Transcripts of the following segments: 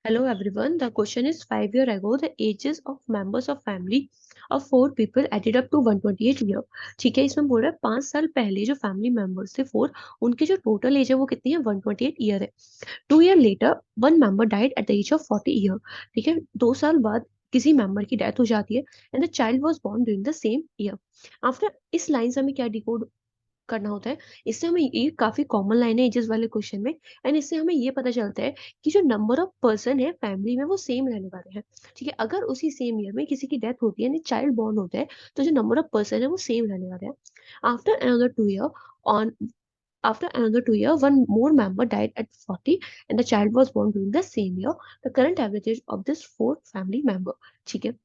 Hello everyone. The question is 5 years ago the ages of members of family of 4 people added up to 128 year. ठीक है, इसमें बोल रहा है 5 साल पहले जो फैमिली मेंबर्स थे 4, उनकी जो टोटल एज है वो कितनी है 128 ईयर है. 2 year later one member died at the age of 40 year. ठीक है, 2 साल बाद किसी मेंबर की डेथ हो जाती है and the child was born during the same year. After इस लाइन से हमें क्या डिकोड करना होता है. इससे हमें ये काफी कॉमन लाइन है एजेस वाले क्वेश्चन में. एंड इससे हमें ये पता चलता है कि जो नंबर ऑफ पर्सन है फैमिली में वो सेम रहने वाले हैं. ठीक है, अगर उसी सेम ईयर में किसी की डेथ होती है यानी चाइल्ड बॉर्न होता है तो जो नंबर ऑफ पर्सन है वो सेम रहने वाले हैं. After another 2 year on after another 2 year one more member died at 40 and the child was born during the same year. The current average age of this four family member. ठीक है,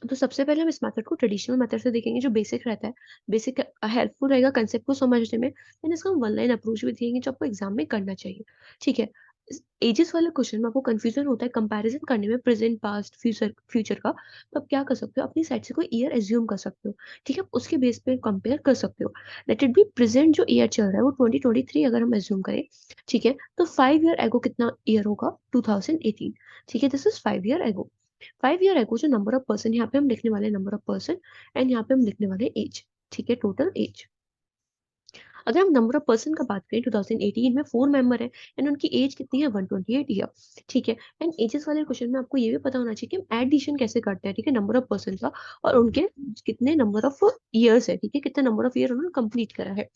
तो सबसे पहले हम इस मेथड को traditional method से देखेंगे जो बेसिक रहता है. बेसिक हेल्पफुल रहेगा कंसेप्ट को समझने में. एंड इसका हम वन लाइन अप्रोच भी देखेंगे जो आपको एग्जाम में करना चाहिए. ठीक है, एजेस वाले क्वेश्चन में आपको कंफ्यूजन होता है कंपैरिजन करने में प्रेजेंट पास्ट फ्यूचर फ्यूचर का. तो आप क्या कर सकते हो, अपनी साइड से कोई ईयर एज्यूम कर सकते हो. ठीक है, उसके बेस पे कंपेयर कर सकते हो. लेट इट बी प्रेजेंट जो ईयर चल रहा है वो 2023 अगर हम एज्यूम करें. ठीक है, तो 5 year एगो कितना ईयर होगा 2018. ठीक है, दिस इज 5 year एगो. 5 year एगो जो नंबर ऑफ पर्सन यहाँ पे हम लिखने वाले नंबर ऑफ पर्सन एंड यहाँ पे हम लिखने वाले एज. ठीक है, टोटल एज. अगर हम नंबर ऑफ पर्सन का बात करें 2018 में 4 मेंबर है एंड उनकी एज कितनी है 128 ईयर. ठीक है, एंड एजेस वाले क्वेश्चन में आपको ये भी पता होना चाहिए कि हम एडिशन कैसे करते हैं. ठीक है, नंबर ऑफ पर्सन का और उनके कितने नंबर ऑफ ईयर्स है. ठीक है, कितने नंबर ऑफ ईयर उन्होंने कंप्लीट करा है.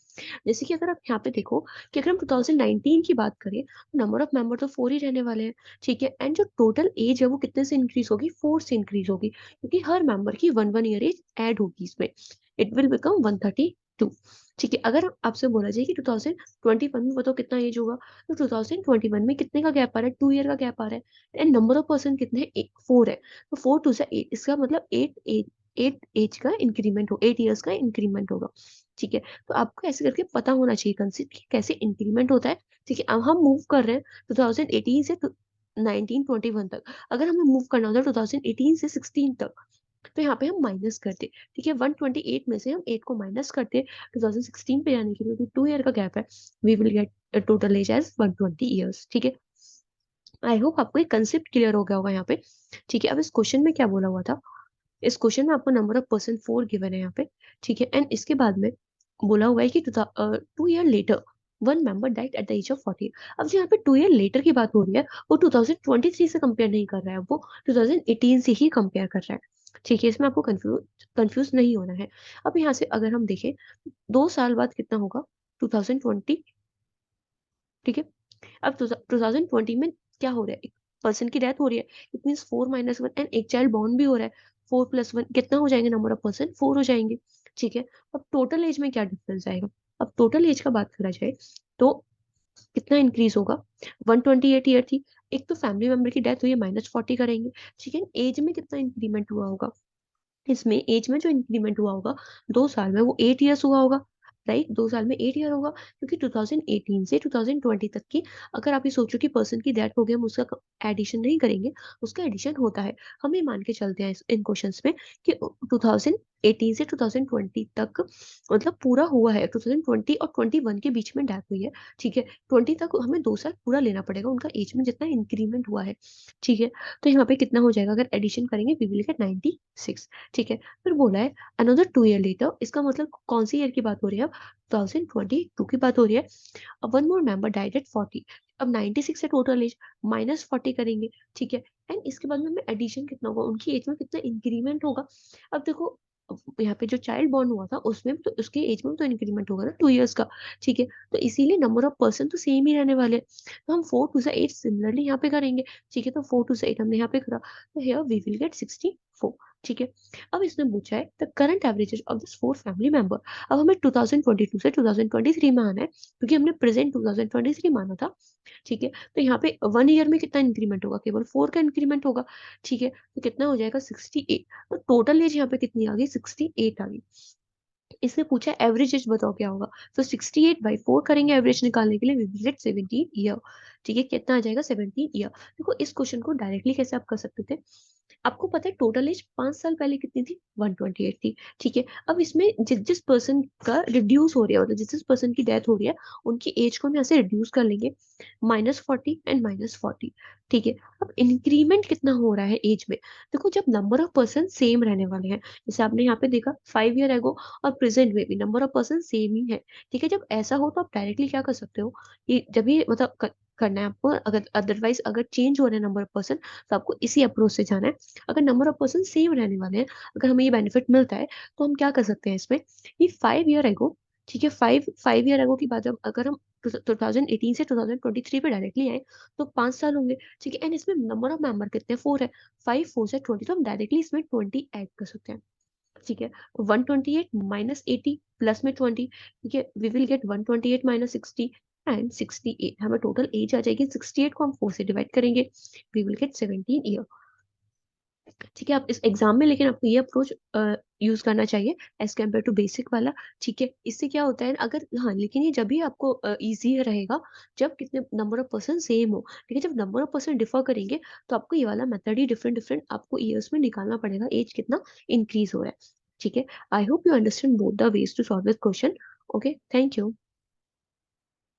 जैसे कि अगर आप यहाँ पे देखो कि अगर हम 2019 की बात करें तो नंबर ऑफ मेंबर तो 4 ही रहने वाले हैं. ठीक है, एंड जो टोटल एज है वो कितने से इंक्रीज होगी 4 से इंक्रीज होगी क्योंकि हर मेंबर की 1 1 ईयर एज ऐड होगी इसमें. It will become 132. ठीक है, अगर आपसे बोला जाए कि 2021 में बताओ कितना एज होगा तो 2021 में कितने का गैप आ रहा है 2 ईयर का गैप आ रहा है. एंड नंबर ऑफ पर्सन कितने हैं 4 है. तो 4 2 8 इसका मतलब 8 एज का इंक्रीमेंट हो 8 ईयर्स का इंक्रीमेंट होगा. ठीक है, तो आपको ऐसे करके पता होना चाहिए कंसेप्ट कि कैसे इंक्रीमेंट होता है. ठीक है, अब हम मूव कर रहे हैं 2018 से 1921 तक. अगर हमें मूव करना होता है 2018 से 16 तक तो यहाँ पे हम माइनस करते. ठीक है, 128 में से हम 8 को माइनस करते 2016 पे जाने के लिए, क्योंकि 2 ईयर का गैप है. We will get total age age 120 years. ठीक है, आई होप आपको एक कंसेप्ट क्लियर हो गया होगा यहाँ पे. ठीक है, अब इस क्वेश्चन में क्या बोला हुआ था. इस क्वेश्चन में आपको नंबर ऑफ पर्सन 4 गिवन है यहाँ पे. ठीक है, एंड इसके बाद में बोला हुआ है कि 2 year later one member died at the age of 40. अब जो यहाँ पे 2 ईयर लेटर की बात हो रही है वो 2023 से कंपेयर नहीं कर रहा है, वो 2018 से ही कंपेयर कर रहा है. ठीक है, इसमें आपको कंफ्यूज नहीं होना है. अब यहाँ से अगर हम देखें 2 साल बाद कितना होगा 2020. ठीक है, अब 2020 में क्या हो रहा है, एक पर्सन की डेथ हो रही है. इट मीन 4 - 1 एंड एक चाइल्ड बॉर्न भी हो रहा है. 4 + 1 कितना हो जाएंगे नंबर ऑफ पर्सन 4 हो जाएंगे. ठीक है, अब टोटल एज में क्या डिफरेंस आएगा. अब टोटल एज का बात करा जाए तो कितना इंक्रीज होगा. 128 ईयर थी, एक तो फैमिली मेंबर की डेथ हुई है -40 करेंगे. ठीक है, एज में कितना इंक्रीमेंट हुआ होगा. इसमें एज में जो इंक्रीमेंट हुआ होगा 2 साल में वो 8 ईयर्स हुआ होगा. राइट, 2 साल में 8 ईयर होगा क्योंकि 2018 से 2020 तक की अगर आप ये सोचो कि पर्सन की डेथ हो गई हम उसका एडिशन नहीं करेंगे, उसका एडिशन होता है. हम ये मान के चलते हैं इन क्वेश्चंस में कि 2018 से 2020 तक मतलब पूरा हुआ है. 2020 और 21 के बीच में डेथ हुई है. ठीक है, 20 तक हमें 2 साल पूरा लेना पड़ेगा उनका एज में जितना इंक्रीमेंट हुआ है. ठीक है, तो यहाँ पे कितना हो जाएगा अगर एडिशन करेंगे वी विल गेट 96. ठीक है, फिर बोला है अनदर 2 ईयर लेटर, इसका मतलब कौन सी ईयर की बात हो रही है अब 2022 की बात हो रही है. अब one more member died eight 40. अब 96 है टोटल एज, -40 करेंगे. ठीक है, एंड इसके बाद में हमें एडिशन कितना होगा उनकी एज में कितना इंक्रीमेंट होगा. अब देखो यहाँ पे जो चाइल्ड बॉर्न हुआ था उसमें भी तो उसके एज में भी तो इंक्रीमेंट होगा ना 2 ईयर्स का. ठीक है, तो इसीलिए नंबर ऑफ पर्सन तो सेम ही रहने वाले हैं. तो हम 4 2 8 सिमिलरली यहाँ पे करेंगे. ठीक है, तो 4 2 8 हमने यहाँ पे करा तो हियर वी विल गेट 64. ठीक है, अब इसने पूछा है the current averages of this four family member. अब हमें 2022 से 2023 में आना है क्योंकि हमने प्रेजेंट 2023 माना था. ठीक है, तो यहाँ पे 1 ईयर में कितना इंक्रीमेंट होगा केवल 4 का इंक्रीमेंट होगा. ठीक है, तो कितना हो जाएगा 68. तो टोटल एज यहाँ पे कितनी आ गई 68 आ गई. इसने पूछा एवरेज एज बताओ क्या होगा. तो 68/4 करेंगे एवरेज निकालने के लिए वी विल गेट 17 ईयर. ठीक है, कितना आ जाएगा 17 ईयर। देखो इस क्वेश्चन को डायरेक्टली कैसे आप कर सकते थे, आपको पता है टोटल एज 5 साल पहले कितनी थी, 128 थी। ठीक है, अब इसमें जिस जिस पर्सन का रिड्यूस हो रहा है, मतलब जिस जिस पर्सन की डेथ हो रही है, उनकी एज को हम यहाँ से रिड्यूस कर लेंगे, -40 एंड -40। ठीक है, अब इंक्रीमेंट कितना हो रहा है एज में, देखो जब नंबर ऑफ पर्सन सेम रहने वाले हैं, जैसे आपने यहाँ पे देखा 5 ईयर एगो और प्रेजेंट में भी नंबर ऑफ पर्सन सेम ही है। ठीक है, जब ऐसा हो तो आप डायरेक्टली क्या कर सकते हो, ये जब ये मतलब करना है आपको, अगर अदरवाइज अगर चेंज हो रहे हैं नंबर ऑफ पर्सन, तो आपको इसी अप्रोच से जाना है। अगर नंबर ऑफ पर्सन सेम रहने वाले हैं, अगर हमें ये बेनिफिट मिलता है, तो हम क्या कर सकते हैं इसमें, ये 5 ईयर एगो, ठीक है, फाइव ईयर एगो की बात अगर हम 2018 से 2023 पे डायरेक्टली आए, तो 5 साल होंगे। ठीक है, एंड इसमें नंबर ऑफ मेंबर कितने, 4 है, 5 4 से 20, तो हम डायरेक्टली इसमें 20 ऐड कर सकते हैं। ठीक है, 128 -80 प्लस में 20, ठीक है, वी विल गेट 128 -60 एंड 68, हमें टोटल एज आ जाएगी 68 को हम 4 से डिवाइड करेंगे, वी विल गेट 17 ईयर। ठीक है, आप इस एग्जाम में लेकिन आपको ये अप्रोच यूज करना चाहिए एज कम्पेयर टू बेसिक वाला। ठीक है, इससे क्या होता है अगर, हाँ लेकिन ये जब भी आपको इजी रहेगा जब कितने नंबर ऑफ पर्सन सेम हो। ठीक है, जब नंबर ऑफ पर्सन डिफर करेंगे, तो आपको ये वाला मेथड ही डिफरेंट डिफरेंट आपको ईयर्स में निकालना पड़ेगा, एज कितना इंक्रीज हो रहा है। ठीक है, I hope you understand both the ways to solve this question. Okay, thank you.